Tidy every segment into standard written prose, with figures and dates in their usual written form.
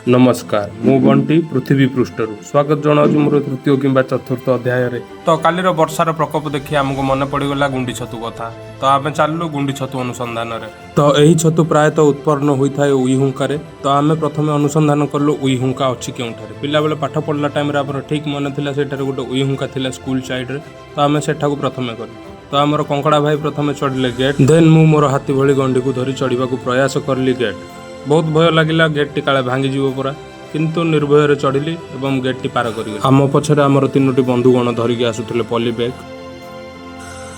नमस्कार मु बंटी पृथ्वी पृष्ठ स्वागत जनाऊँ मोर तृतीय कि चतुर्थ अध्याय। तो कालीर वर्षार प्रकोप देखी आमको मन पड़गला गुंडी छतु कथा। तो आम चलू गुंडी छतु अनुसंधान रे। तो यही छतु प्रायतः उत्पन्न होता है उईहुंकार। तो आम प्रथम अनुसंधान कलु उईहुंका अच्छी केउठारे। पिला बेले पाठ पढ़ला टाइम रे ठीक मन थिला सेठारे गोटे उईहुंका थिला स्कूल साइड रे। तो आम सेठाकू प्रथमे कलु। तो आमर कंकड़ा भाई प्रथमे चढ़ले गेट। देन मु मोर हाथी भली गंडी को धरी चढ़ा प्रयास करली गेट। बहुत भय लगिला गेट टी काले भांगी जीव पूरा किंतु निर्भय चढ़िली एवं गेट टी पार कर आम पछरे आमर तीनोटी बंधुगण धरिकी आसुथिले पॉली बैग।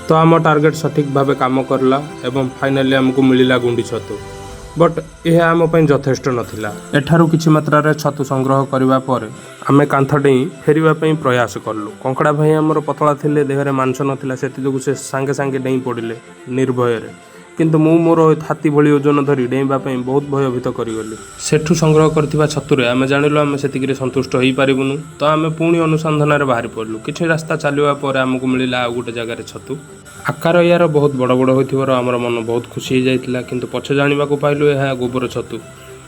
तो आम टार्गेट सठिक भाव काम करला एवं फाइनाली आमको मिलिला गुंडी छतु। बट यह आम पई यथेष्ट नथिला। एठारु किछि मात्रा रे छतु संग्रह करिवा परे आमे कांथ डेई फेरिवा पई प्रयास करलु। कंकड़ा भाई आमर पतला थिले देहरे मांस नथिला सेति जोगु से सांगे सांगे डेई पड़िले निर्भय रे। किंतु मु मोर हाथी भली ओजन धरी डेइबा पई बहुत भयभीत करिगली। सेठु संग्रह करथिबा छतुरे आमे जानिलु आमे सेतिकिरे संतुष्ट होई पारिबुनु। तो आमे पुणी अनुसंधान रे बाहरी पड़लु। किछि रास्ता चलिवा परे आमको मिलिला आ गोटे जगह रे छतु। आकार यार बहुत बड़ बड़ होइथिबार हमर मन बहुत खुशी हो जाइतिला। किंतु पछे जानिबा को पाइलु एहा गोबर छतु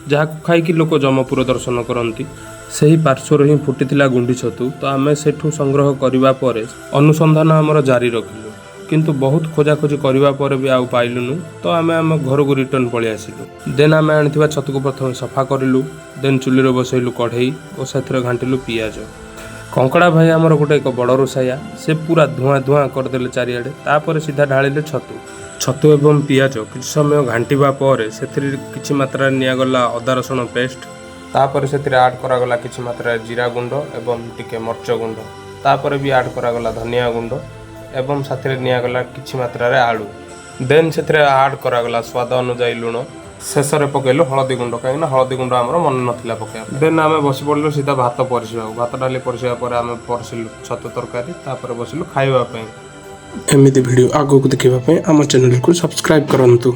जहाको खाइकी लोक जमपुर दर्शन करंती। सही पार्श्वर ही फुटिथिला गुंडी छतु। तो आमे सेठु संग्रह करिवा परे अनुसंधान हमर जारी रखिलु। किंतु बहुत खोजाखोजी करने पर भी आउ पाइलुनु। तो आम आम घर को रिटर्न पलि आसिलु। देन आम आनी छतु को प्रथम सफा करूँ। देन चुली बसैलु कढ़ई और से घांटिलु पियाज। कंकड़ा भाई आमर गोटे एक बड़ रोषाया से पूरा धुआं धुआं करदे चारिआडे। तापर सीधा ढालिले छतु छतु एवं पियाज किछ समय घांटिबा पर सेथिरे किछि मात्रा नियागला अदा रसुण पेस्ट। तापर सेथिरे ऐड करागला किछि मात्रा जीरा गुंड एवं टिके मर्च गुंड। तापर भी ऐड करागला धनिया गुंड एवं साथी निगला किछि मात्रा रे आलू। देन से ऐड करागला स्वाद अनुजाई लुण। शेष में पकईलु हलदी गुंड कहीं हलदी गुंड आम मन नाला पकड़ा। देन आम बस पड़लु सीधा भात परसिबा। भात डाली परसिबा पर आम परसिलु छतु तरकारी। तापर बसिलु खाइबा पई। एमिति वीडियो आगो को देखिबा पई आम चैनल को सब्सक्राइब करंतु।